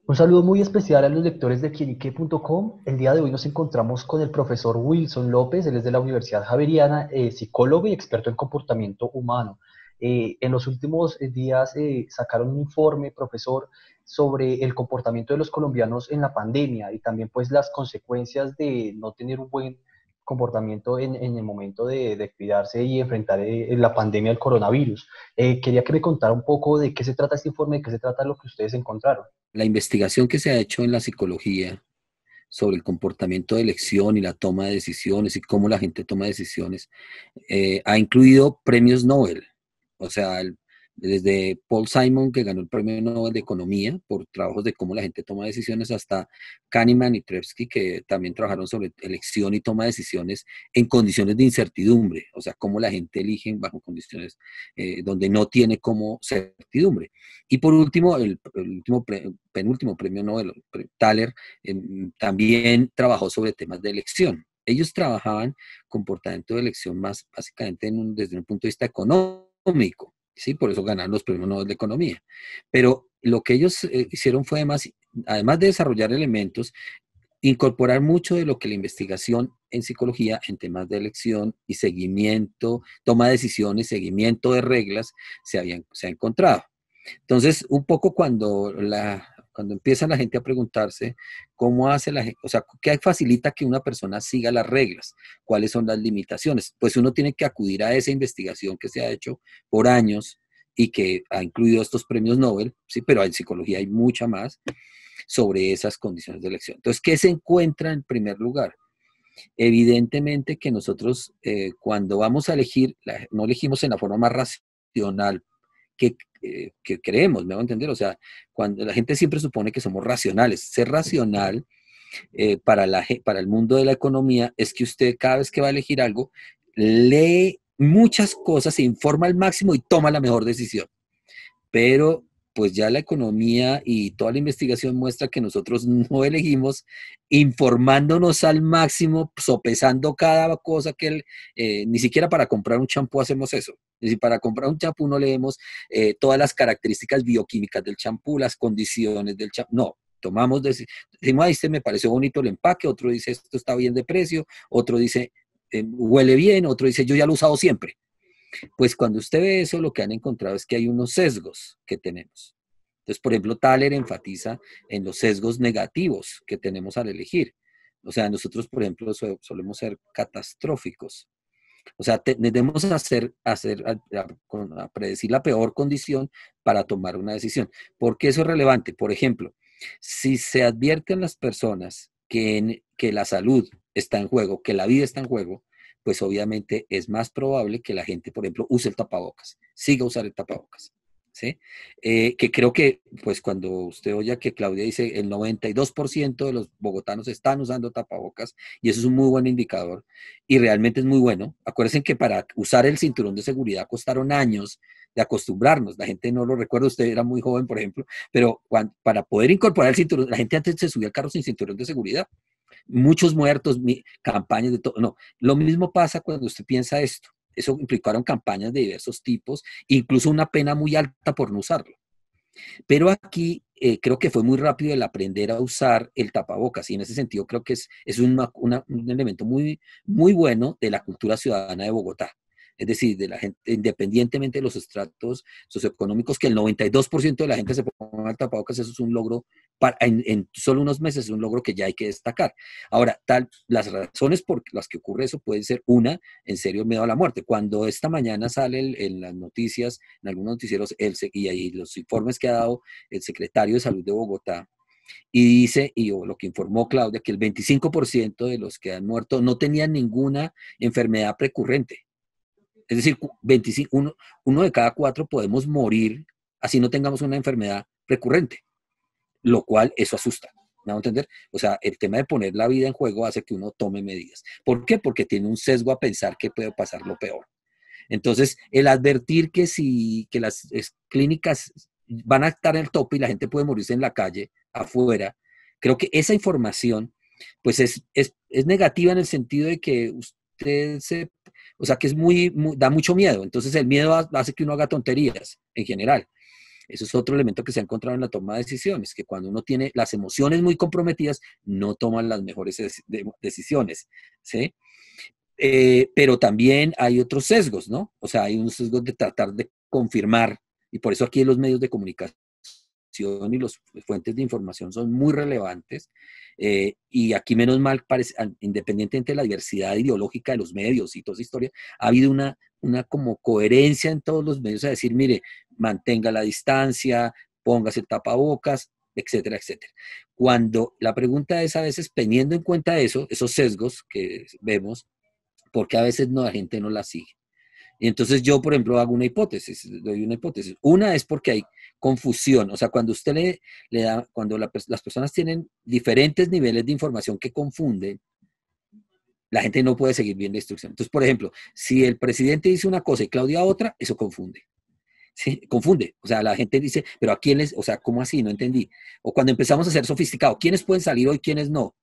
Un saludo muy especial a los lectores de quienique.com. El día de hoy nos encontramos con el profesor Wilson López, él es de la Universidad Javeriana, psicólogo y experto en comportamiento humano. En los últimos días sacaron un informe, profesor, sobre el comportamiento de los colombianos en la pandemia y también pues las consecuencias de no tener un buen comportamiento en el momento de cuidarse y enfrentar la pandemia del coronavirus. Quería que me contara un poco de qué se trata este informe, de qué se trata lo que ustedes encontraron. La investigación que se ha hecho en la psicología sobre el comportamiento de elección y la toma de decisiones y cómo la gente toma decisiones ha incluido premios Nobel. O sea, desde Paul Simon, que ganó el premio Nobel de Economía por trabajos de cómo la gente toma decisiones, hasta Kahneman y Tversky, que también trabajaron sobre elección y toma de decisiones en condiciones de incertidumbre. O sea, cómo la gente elige bajo condiciones donde no tiene como certidumbre. Y por último, el último penúltimo premio Nobel, Thaler, también trabajó sobre temas de elección. Ellos trabajaban comportamiento de elección más básicamente desde un punto de vista económico, ¿sí? Por eso ganaron los premios Nobel de Economía. Pero lo que ellos hicieron fue además de desarrollar elementos, incorporar mucho de lo que la investigación en psicología en temas de elección y seguimiento, toma de decisiones, seguimiento de reglas, se ha encontrado. Entonces, un poco cuando empieza la gente a preguntarse cómo hace la gente, o sea, qué facilita que una persona siga las reglas, cuáles son las limitaciones, pues uno tiene que acudir a esa investigación que se ha hecho por años y que ha incluido estos premios Nobel, sí, pero en psicología hay mucha más sobre esas condiciones de elección. Entonces, ¿qué se encuentra en primer lugar? Evidentemente que nosotros cuando vamos a elegir, no elegimos en la forma más racional que creemos, me voy a entender. O sea, cuando la gente siempre supone que somos racionales. Ser racional para el mundo de la economía es que usted cada vez que va a elegir algo, lee muchas cosas, se informa al máximo y toma la mejor decisión. Pero pues ya la economía y toda la investigación muestra que nosotros no elegimos informándonos al máximo, sopesando cada cosa ni siquiera para comprar un champú hacemos eso. Es decir, para comprar un champú no leemos todas las características bioquímicas del champú, las condiciones del champú, no. Decimos, ahí este me pareció bonito el empaque, otro dice esto está bien de precio, otro dice huele bien, otro dice yo ya lo he usado siempre. Pues cuando usted ve eso, lo que han encontrado es que hay unos sesgos que tenemos. Entonces, por ejemplo, Thaler enfatiza en los sesgos negativos que tenemos al elegir. O sea, nosotros, por ejemplo, solemos ser catastróficos. O sea, tendemos a predecir la peor condición para tomar una decisión. ¿Por qué eso es relevante? Por ejemplo, si se advierte a las personas que la salud está en juego, que la vida está en juego, pues obviamente es más probable que la gente, por ejemplo, use el tapabocas, siga usar el tapabocas. ¿Sí? Que creo que, pues cuando usted oye que Claudia dice el 92% de los bogotanos están usando tapabocas, y eso es un muy buen indicador, y realmente es muy bueno. Acuérdense que para usar el cinturón de seguridad costaron años de acostumbrarnos. La gente no lo recuerda, usted era muy joven, por ejemplo, pero para poder incorporar el cinturón, la gente antes se subía al carro sin cinturón de seguridad. Muchos muertos, campañas de todo. No, lo mismo pasa cuando usted piensa esto. Eso implicaron campañas de diversos tipos, incluso una pena muy alta por no usarlo. Pero aquí creo que fue muy rápido el aprender a usar el tapabocas y en ese sentido creo que es un elemento muy, muy bueno de la cultura ciudadana de Bogotá. Es decir, de la gente, independientemente de los estratos socioeconómicos, que el 92% de la gente se ponga el tapabocas, eso es un logro, en solo unos meses es un logro que ya hay que destacar. Ahora, las razones por las que ocurre eso puede ser una, en serio, miedo a la muerte. Cuando esta mañana sale en las noticias, en algunos noticieros, y ahí los informes que ha dado el secretario de Salud de Bogotá, y dice, lo que informó Claudia, que el 25% de los que han muerto no tenían ninguna enfermedad precurrente. Es decir, 25, uno de cada cuatro podemos morir así no tengamos una enfermedad recurrente, lo cual eso asusta. ¿Me va a entender? O sea, el tema de poner la vida en juego hace que uno tome medidas. ¿Por qué? Porque tiene un sesgo a pensar que puede pasar lo peor. Entonces, el advertir que las clínicas van a estar en el tope y la gente puede morirse en la calle, afuera, creo que esa información, pues es negativa en el sentido de que o sea, que da mucho miedo. Entonces, el miedo hace que uno haga tonterías en general. Eso es otro elemento que se ha encontrado en la toma de decisiones, que cuando uno tiene las emociones muy comprometidas, no toman las mejores decisiones, ¿sí? Pero también hay otros sesgos, ¿no? O sea, hay unos sesgos de tratar de confirmar, y por eso aquí los medios de comunicación y las fuentes de información son muy relevantes, y aquí menos mal, parece, independientemente de la diversidad ideológica de los medios y toda esa historia, ha habido una como coherencia en todos los medios a decir, mire, mantenga la distancia, póngase el tapabocas, etcétera, etcétera. Cuando la pregunta es a veces, teniendo en cuenta eso, esos sesgos que vemos, porque a veces no, la gente no la sigue. Y entonces yo, por ejemplo, hago una hipótesis, doy una hipótesis. Una es porque hay confusión, o sea, cuando usted le da, cuando las personas tienen diferentes niveles de información que confunden, la gente no puede seguir bien la instrucción. Entonces, por ejemplo, si el presidente dice una cosa y Claudia otra, eso confunde. ¿Sí? Confunde. O sea, la gente dice, pero ¿a quiénes? O sea, ¿cómo así? No entendí. O cuando empezamos a ser sofisticados, ¿quiénes pueden salir hoy, quiénes no?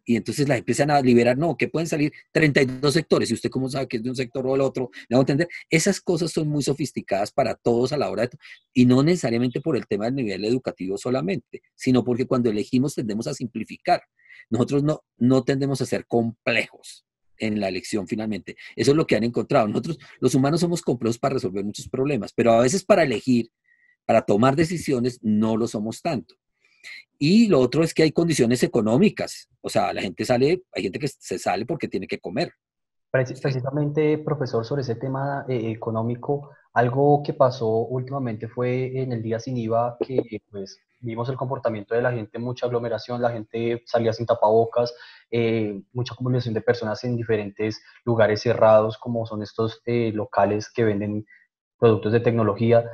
Y entonces las empiezan a liberar, no, que pueden salir 32 sectores, y usted cómo sabe que es de un sector o del otro, ¿me hago entender? Esas cosas son muy sofisticadas para todos a la hora de, y no necesariamente por el tema del nivel educativo solamente, sino porque cuando elegimos tendemos a simplificar. Nosotros no tendemos a ser complejos en la elección finalmente. Eso es lo que han encontrado. Nosotros, los humanos, somos complejos para resolver muchos problemas, pero a veces para elegir, para tomar decisiones, no lo somos tanto. Y lo otro es que hay condiciones económicas. O sea, la gente sale, hay gente que se sale porque tiene que comer. ¿Sí? Precisamente, profesor, sobre ese tema económico, algo que pasó últimamente fue en el día sin IVA, que pues vimos el comportamiento de la gente, mucha aglomeración, la gente salía sin tapabocas, mucha acumulación de personas en diferentes lugares cerrados, como son estos locales que venden productos de tecnología.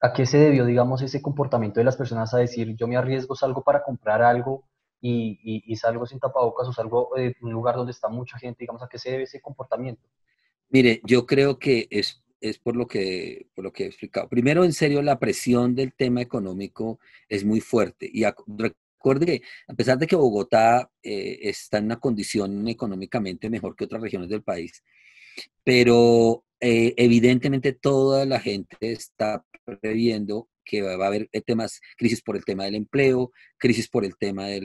¿A qué se debió, digamos, ese comportamiento de las personas a decir, yo me arriesgo, salgo para comprar algo y salgo sin tapabocas o salgo de un lugar donde está mucha gente, digamos, a qué se debe ese comportamiento? Mire, yo creo que es por lo que he explicado. Primero, en serio, la presión del tema económico es muy fuerte. Y recuerde que a pesar de que Bogotá está en una condición económicamente mejor que otras regiones del país, pero evidentemente toda la gente está previendo que va a haber temas, crisis por el tema del empleo, crisis por el tema de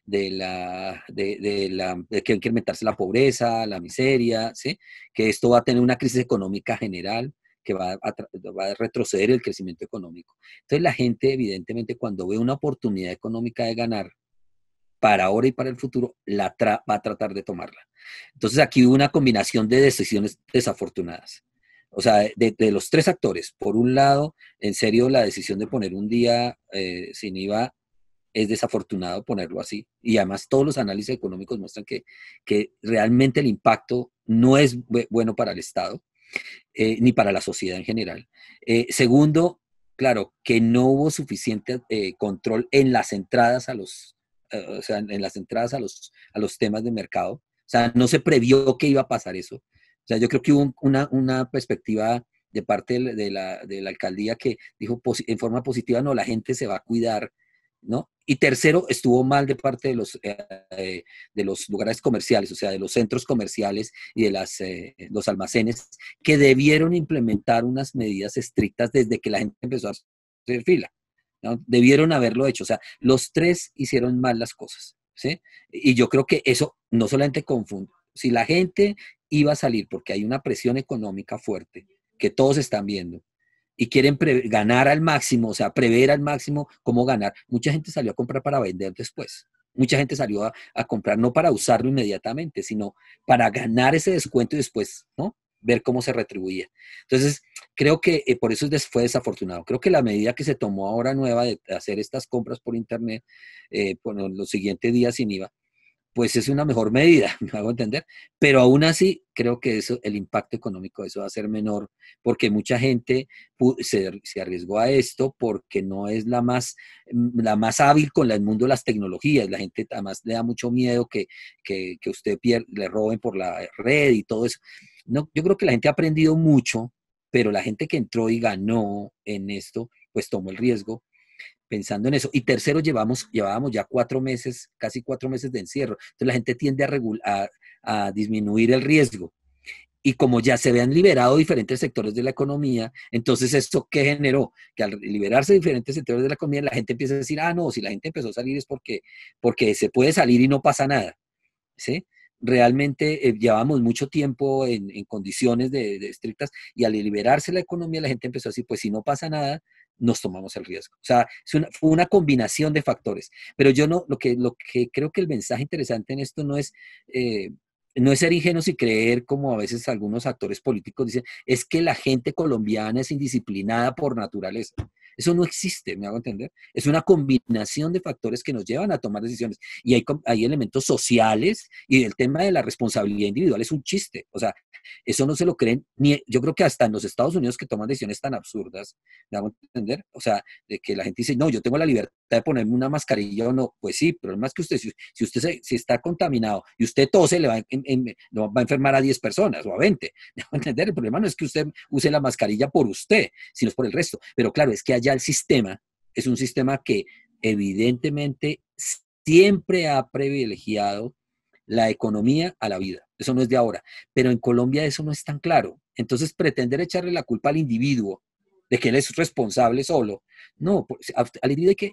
que hay que incrementarse la pobreza, la miseria, ¿sí? Que esto va a tener una crisis económica general que va a retroceder el crecimiento económico. Entonces la gente evidentemente cuando ve una oportunidad económica de ganar para ahora y para el futuro, va a tratar de tomarla. Entonces aquí hubo una combinación de decisiones desafortunadas. O sea, de los tres actores, por un lado, en serio, la decisión de poner un día sin IVA es desafortunado ponerlo así. Y además todos los análisis económicos muestran que realmente el impacto no es bueno para el Estado, ni para la sociedad en general. Segundo, claro, que no hubo suficiente control en las entradas o sea, en las entradas a los temas de mercado. O sea, no se previó que iba a pasar eso. O sea, yo creo que hubo una perspectiva de parte de la alcaldía que dijo en forma positiva, no, la gente se va a cuidar, ¿no? Y tercero, estuvo mal de parte de los lugares comerciales, o sea, de los centros comerciales y de los almacenes, que debieron implementar unas medidas estrictas desde que la gente empezó a hacer fila, ¿no? Debieron haberlo hecho, o sea, los tres hicieron mal las cosas, ¿sí? Y yo creo que eso no solamente confunde, si la gente iba a salir porque hay una presión económica fuerte, que todos están viendo, y quieren ganar al máximo, o sea, prever al máximo cómo ganar. Mucha gente salió a comprar para vender después. Mucha gente salió a comprar no para usarlo inmediatamente, sino para ganar ese descuento y después, ¿no? Ver cómo se retribuía. Entonces, creo que por eso fue desafortunado. Creo que la medida que se tomó ahora nueva de hacer estas compras por Internet, por los siguientes días sin IVA, pues es una mejor medida, me hago entender, pero aún así creo que el impacto económico de eso va a ser menor porque mucha gente se arriesgó a esto porque no es la más hábil con el mundo de las tecnologías. La gente además le da mucho miedo que usted le roben por la red y todo eso. No, yo creo que la gente ha aprendido mucho, pero la gente que entró y ganó en esto, pues tomó el riesgo pensando en eso. Y tercero, llevábamos ya 4 meses, casi 4 meses de encierro. Entonces la gente tiende a disminuir el riesgo. Y como ya se habían liberado diferentes sectores de la economía, entonces esto ¿qué generó? Que al liberarse diferentes sectores de la economía, la gente empieza a decir, ah, no, si la gente empezó a salir es porque se puede salir y no pasa nada, ¿sí? Realmente llevamos mucho tiempo en condiciones de estrictas y al liberarse la economía, la gente empezó a decir, pues si no pasa nada, nos tomamos el riesgo. O sea, fue una combinación de factores. Pero yo no, lo que creo que el mensaje interesante en esto eh, no es ser ingenuos y creer, como a veces algunos actores políticos dicen, es que la gente colombiana es indisciplinada por naturaleza. Eso no existe, me hago entender. Es una combinación de factores que nos llevan a tomar decisiones. Y hay elementos sociales y el tema de la responsabilidad individual es un chiste. O sea, eso no se lo creen ni, yo creo que hasta en los Estados Unidos que toman decisiones tan absurdas, me hago entender. O sea, de que la gente dice, no, yo tengo la libertad de ponerme una mascarilla o no. Pues sí, pero es más que usted, si usted si está contaminado y usted tose, va a enfermar a 10 personas o a 20. ¿Me hago entender? El problema no es que usted use la mascarilla por usted, sino es por el resto. Pero claro, es que allá el sistema es un sistema que evidentemente siempre ha privilegiado la economía a la vida. Eso no es de ahora. Pero en Colombia eso no es tan claro. Entonces, pretender echarle la culpa al individuo de que él es responsable solo, no, al individuo hay que,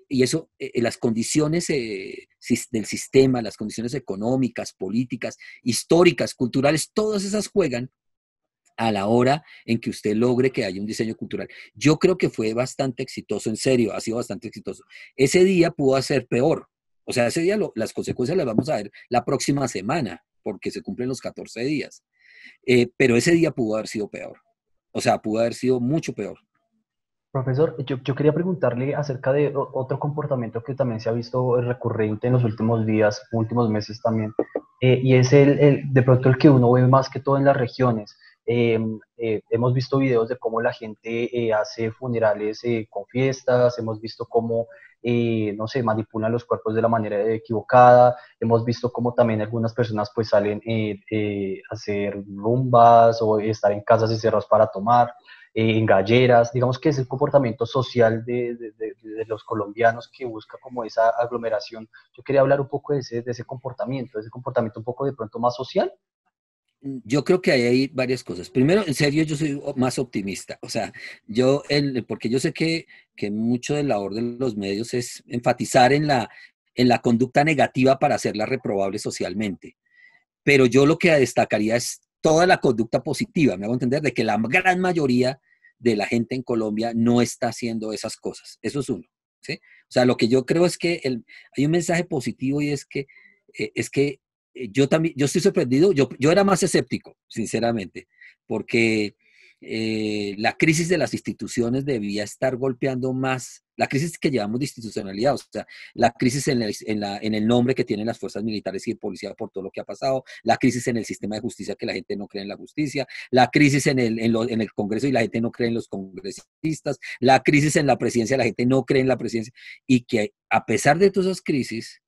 y eso, las condiciones del sistema, las condiciones económicas, políticas, históricas, culturales, todas esas juegan a la hora en que usted logre que haya un diseño cultural. Yo creo que fue bastante exitoso, en serio, ha sido bastante exitoso. Ese día pudo ser peor. O sea, ese día las consecuencias las vamos a ver la próxima semana, porque se cumplen los 14 días. Pero ese día pudo haber sido peor. O sea, pudo haber sido mucho peor. Profesor, yo quería preguntarle acerca de otro comportamiento que también se ha visto recurrente en los últimos días, últimos meses también, y es de pronto el que uno ve más que todo en las regiones. Hemos visto videos de cómo la gente hace funerales con fiestas, hemos visto cómo, no sé, manipulan los cuerpos de la manera equivocada, hemos visto cómo también algunas personas pues salen a hacer rumbas o estar en casas encerrados para tomar en galleras, digamos que es el comportamiento social de los colombianos que busca como esa aglomeración. Yo quería hablar un poco de ese comportamiento un poco de pronto más social. Yo creo que hay varias cosas. Primero, en serio, yo soy más optimista. O sea, porque yo sé que mucho de la labor de los medios es enfatizar en la conducta negativa para hacerla reprobable socialmente. Pero yo lo que destacaría es toda la conducta positiva. Me hago entender de que la gran mayoría de la gente en Colombia no está haciendo esas cosas. Eso es uno. ¿Sí? O sea, lo que yo creo es que hay un mensaje positivo y es que yo también, yo estoy sorprendido, yo era más escéptico, sinceramente, porque la crisis de las instituciones debía estar golpeando más, la crisis que llevamos de institucionalidad, o sea, la crisis en el nombre que tienen las fuerzas militares y de policía por todo lo que ha pasado, la crisis en el sistema de justicia que la gente no cree en la justicia, la crisis en el Congreso y la gente no cree en los congresistas, la crisis en la presidencia, la gente no cree en la presidencia, y que a pesar de todas esas crisis,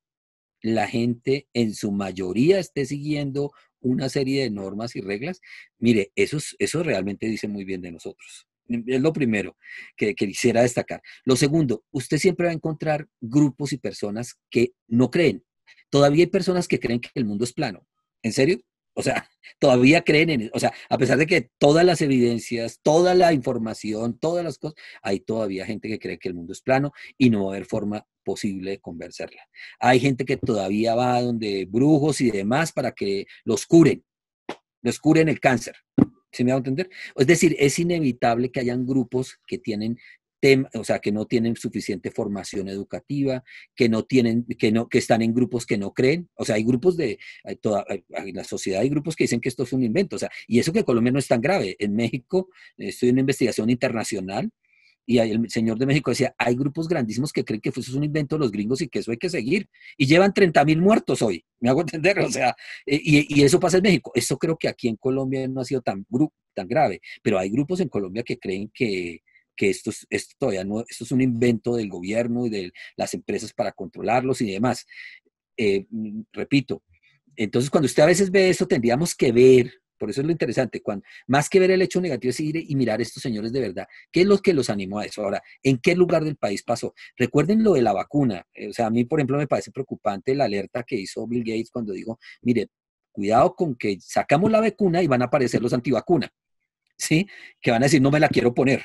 la gente en su mayoría esté siguiendo una serie de normas y reglas, mire, eso realmente dice muy bien de nosotros. Es lo primero que quisiera destacar. Lo segundo, usted siempre va a encontrar grupos y personas que no creen. Todavía hay personas que creen que el mundo es plano. ¿En serio? O sea, todavía creen en eso. O sea, a pesar de que todas las evidencias, toda la información, todas las cosas, hay todavía gente que cree que el mundo es plano y no va a haber forma posible de convencerla. Hay gente que todavía va donde brujos y demás para que les curen el cáncer. ¿Sí me va a entender? Es decir, es inevitable que hayan grupos que tienen o sea, que no tienen suficiente formación educativa, que están en grupos que no creen. O sea, hay grupos en la sociedad hay grupos que dicen que esto es un invento. O sea, y eso que Colombia no es tan grave. En México, estoy en una investigación internacional y el señor de México decía, hay grupos grandísimos que creen que eso es un invento de los gringos y que eso hay que seguir. Y llevan 30.000 muertos hoy, me hago entender, o sea, y eso pasa en México. Eso creo que aquí en Colombia no ha sido tan grave, pero hay grupos en Colombia que creen que esto todavía no, esto es un invento del gobierno y de las empresas para controlarlos y demás. Repito, entonces cuando usted a veces ve eso, tendríamos que ver, por eso es lo interesante, más que ver el hecho negativo es ir y mirar a estos señores de verdad, qué es lo que los animó a eso. Ahora, ¿en qué lugar del país pasó? Recuerden lo de la vacuna, o sea, a mí, por ejemplo, me parece preocupante la alerta que hizo Bill Gates cuando dijo, mire, cuidado con que sacamos la vacuna y van a aparecer los antivacuna, ¿sí? Que van a decir, no me la quiero poner.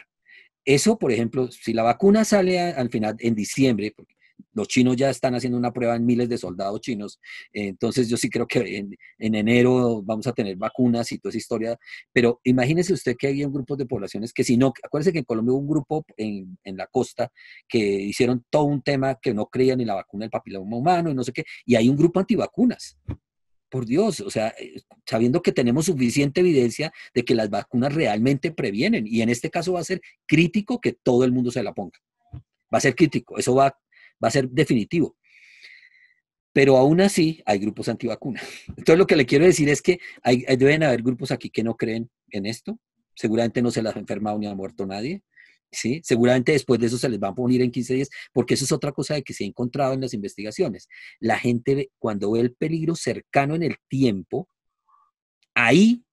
Eso, por ejemplo, si la vacuna sale al final en diciembre, porque los chinos ya están haciendo una prueba en miles de soldados chinos, entonces yo sí creo que en enero vamos a tener vacunas y toda esa historia, pero imagínese usted que hay un grupo de poblaciones que si no, acuérdese que en Colombia hubo un grupo en la costa que hicieron todo un tema que no creían en la vacuna del papiloma humano y no sé qué, y hay un grupo antivacunas. Por Dios, o sea, sabiendo que tenemos suficiente evidencia de que las vacunas realmente previenen, y en este caso va a ser crítico que todo el mundo se la ponga. Va a ser crítico, eso va a ser definitivo. Pero aún así hay grupos antivacunas. Entonces lo que le quiero decir es que deben haber grupos aquí que no creen en esto. Seguramente no se les ha enfermado ni ha muerto nadie. ¿Sí? Seguramente después de eso se les va a poner en 15 días, porque eso es otra cosa de que se ha encontrado en las investigaciones. La gente, cuando ve el peligro cercano en el tiempo, ahí,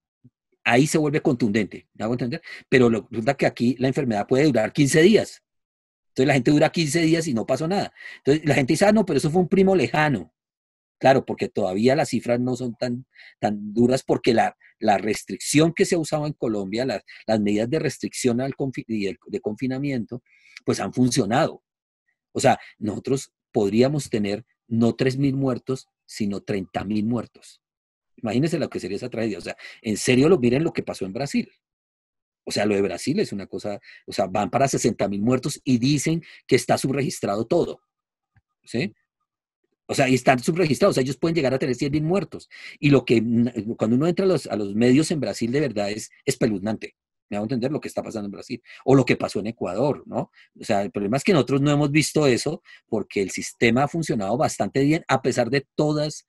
ahí se vuelve contundente, ¿me hago entender? Pero resulta que aquí la enfermedad puede durar 15 días. Entonces la gente dura 15 días y no pasó nada. Entonces la gente dice, ah, no, pero eso fue un primo lejano. Claro, porque todavía las cifras no son tan duras porque la restricción que se ha usado en Colombia, las medidas de restricción y de confinamiento, pues han funcionado. O sea, nosotros podríamos tener no 3.000 muertos, sino 30.000 muertos. Imagínense lo que sería esa tragedia. O sea, en serio, miren lo que pasó en Brasil. O sea, lo de Brasil es una cosa, o sea, van para 60.000 muertos y dicen que está subregistrado todo. ¿Sí? O sea, y están subregistrados, o sea, ellos pueden llegar a tener 100.000 muertos. Y cuando uno entra a los medios en Brasil, de verdad es espeluznante. Me hago entender lo que está pasando en Brasil o lo que pasó en Ecuador, ¿no? O sea, el problema es que nosotros no hemos visto eso porque el sistema ha funcionado bastante bien a pesar de todas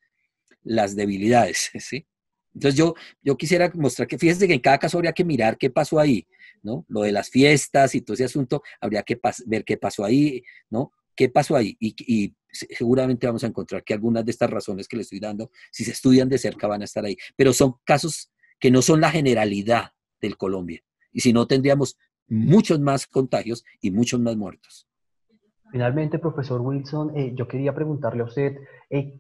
las debilidades, ¿sí? Entonces yo quisiera mostrar que, fíjense que en cada caso habría que mirar qué pasó ahí, ¿no? Lo de las fiestas y todo ese asunto, habría que ver qué pasó ahí, ¿no? ¿Qué pasó ahí? Y seguramente vamos a encontrar que algunas de estas razones que le estoy dando, si se estudian de cerca, van a estar ahí. Pero son casos que no son la generalidad del Colombia. Y si no, tendríamos muchos más contagios y muchos más muertos. Finalmente, profesor Wilson, yo quería preguntarle a usted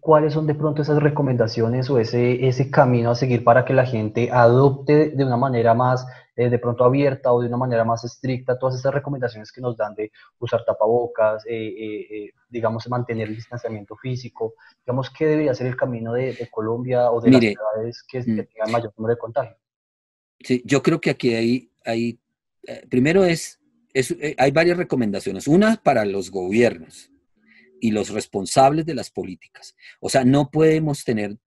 cuáles son de pronto esas recomendaciones o ese camino a seguir para que la gente adopte de una manera más de pronto abierta o de una manera más estricta todas esas recomendaciones que nos dan de usar tapabocas, digamos, mantener el distanciamiento físico. Digamos, ¿qué debería ser el camino de Colombia o de las Mire, ciudades que tengan mayor número de contagios? sí, yo creo que aquí primero hay varias recomendaciones. Una para los gobiernos y los responsables de las políticas. O sea, no podemos tener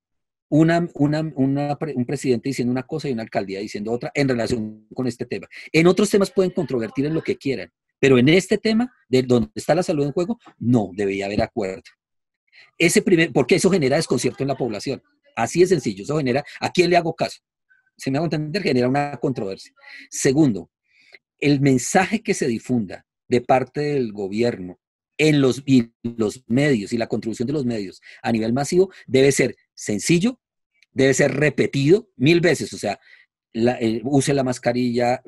un presidente diciendo una cosa y una alcaldía diciendo otra en relación con este tema. En otros temas pueden controvertir en lo que quieran, pero en este tema, de donde está la salud en juego, no debería haber acuerdo. Porque eso genera desconcierto en la población. Así de sencillo, eso genera, ¿a quién le hago caso? Se me hago entender, genera una controversia. Segundo, el mensaje que se difunda de parte del gobierno y los medios y la contribución de los medios a nivel masivo debe ser sencillo, debe ser repetido 1.000 veces, o sea, use la mascarilla,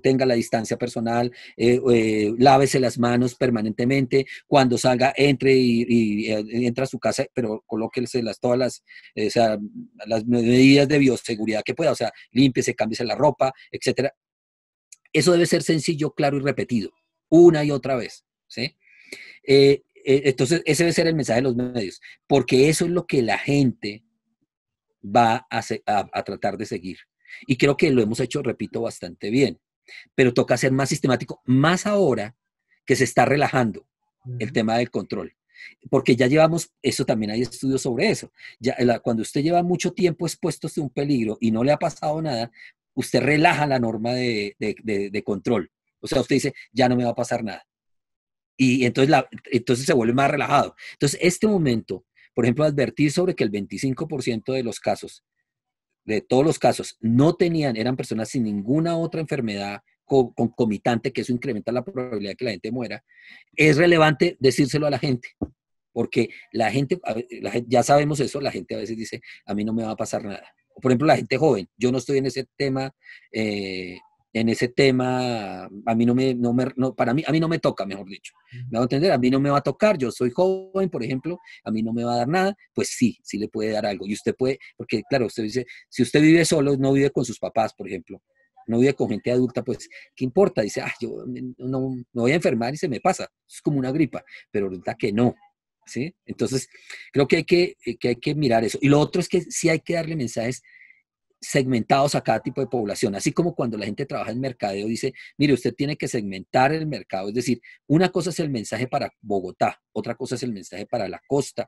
tenga la distancia personal, lávese las manos permanentemente, cuando salga, entre y entra a su casa, pero colóquese todas o sea, las medidas de bioseguridad que pueda, o sea, límpiese, cámbiese la ropa, etcétera. Eso debe ser sencillo, claro y repetido, una y otra vez, ¿sí? Entonces, ese debe ser el mensaje de los medios, porque eso es lo que la gente va a tratar de seguir. Y creo que lo hemos hecho, repito, bastante bien, pero toca ser más sistemático, más ahora que se está relajando el tema del control. Porque ya llevamos, eso también hay estudios sobre eso. Cuando usted lleva mucho tiempo expuesto a un peligro y no le ha pasado nada, usted relaja la norma de control. O sea, usted dice, ya no me va a pasar nada. Y entonces se vuelve más relajado. Entonces, este momento, por ejemplo, advertir sobre que el 25% de los casos, de todos los casos, eran personas sin ninguna otra enfermedad concomitante, que eso incrementa la probabilidad de que la gente muera, es relevante decírselo a la gente. Porque ya sabemos eso, la gente a veces dice, a mí no me va a pasar nada. Por ejemplo, la gente joven, yo no estoy en ese tema en ese tema, a mí para mí, a mí no me toca, mejor dicho. Me va a entender, a mí no me va a tocar, yo soy joven, por ejemplo, a mí no me va a dar nada, pues sí, sí le puede dar algo. Y usted puede, porque claro, usted dice, si usted vive solo, no vive con sus papás, por ejemplo, no vive con gente adulta, pues, ¿qué importa? Dice, ah, yo no, me voy a enfermar y se me pasa, es como una gripa, pero resulta que no, ¿sí? Entonces, creo que hay que mirar eso. Y lo otro es que sí hay que darle mensajes segmentados a cada tipo de población, así como cuando la gente trabaja en mercadeo dice, mire, usted tiene que segmentar el mercado, es decir, una cosa es el mensaje para Bogotá, otra cosa es el mensaje para la costa,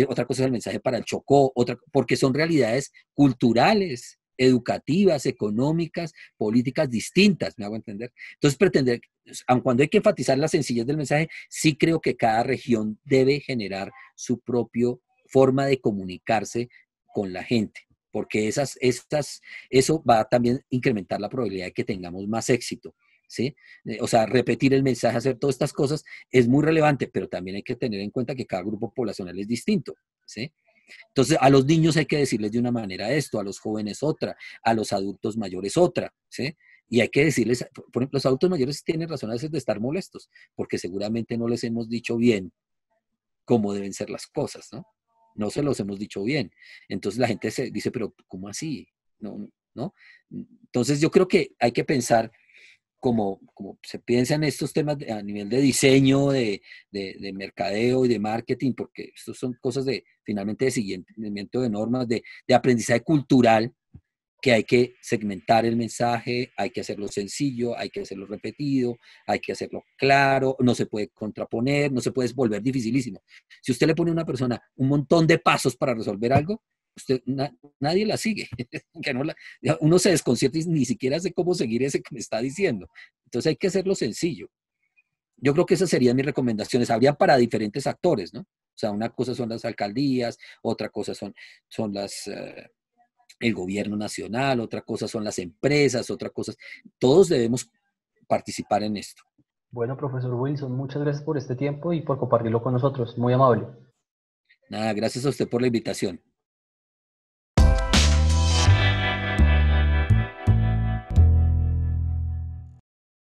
otra cosa es el mensaje para el Chocó, otra, porque son realidades culturales, educativas, económicas, políticas distintas, me hago entender. Entonces, pretender, aun cuando hay que enfatizar la sencillez del mensaje, sí creo que cada región debe generar su propia forma de comunicarse con la gente porque eso va a también incrementar la probabilidad de que tengamos más éxito, ¿sí? O sea, repetir el mensaje, hacer todas estas cosas es muy relevante, pero también hay que tener en cuenta que cada grupo poblacional es distinto, ¿sí? Entonces, a los niños hay que decirles de una manera esto, a los jóvenes otra, a los adultos mayores otra, ¿sí? Y hay que decirles, por ejemplo, los adultos mayores tienen razón a veces de estar molestos, porque seguramente no les hemos dicho bien cómo deben ser las cosas, ¿no? No se los hemos dicho bien. Entonces la gente se dice, pero ¿cómo así? No, ¿no? Entonces yo creo que hay que pensar como se piensa en estos temas a nivel de diseño, de mercadeo y de marketing, porque estos son cosas de finalmente de seguimiento de normas, de aprendizaje cultural, que hay que segmentar el mensaje, hay que hacerlo sencillo, hay que hacerlo repetido, hay que hacerlo claro, no se puede contraponer, no se puede volver dificilísimo. Si usted le pone a una persona un montón de pasos para resolver algo, nadie la sigue. Que no uno se desconcierta y ni siquiera sé cómo seguir ese que me está diciendo. Entonces hay que hacerlo sencillo. Yo creo que esas serían mis recomendaciones. Habría para diferentes actores, ¿no? O sea, una cosa son las alcaldías, otra cosa son el gobierno nacional, otra cosa son las empresas, otra cosa. Todos debemos participar en esto. Bueno, profesor Wilson, muchas gracias por este tiempo y por compartirlo con nosotros. Muy amable. Nada, gracias a usted por la invitación.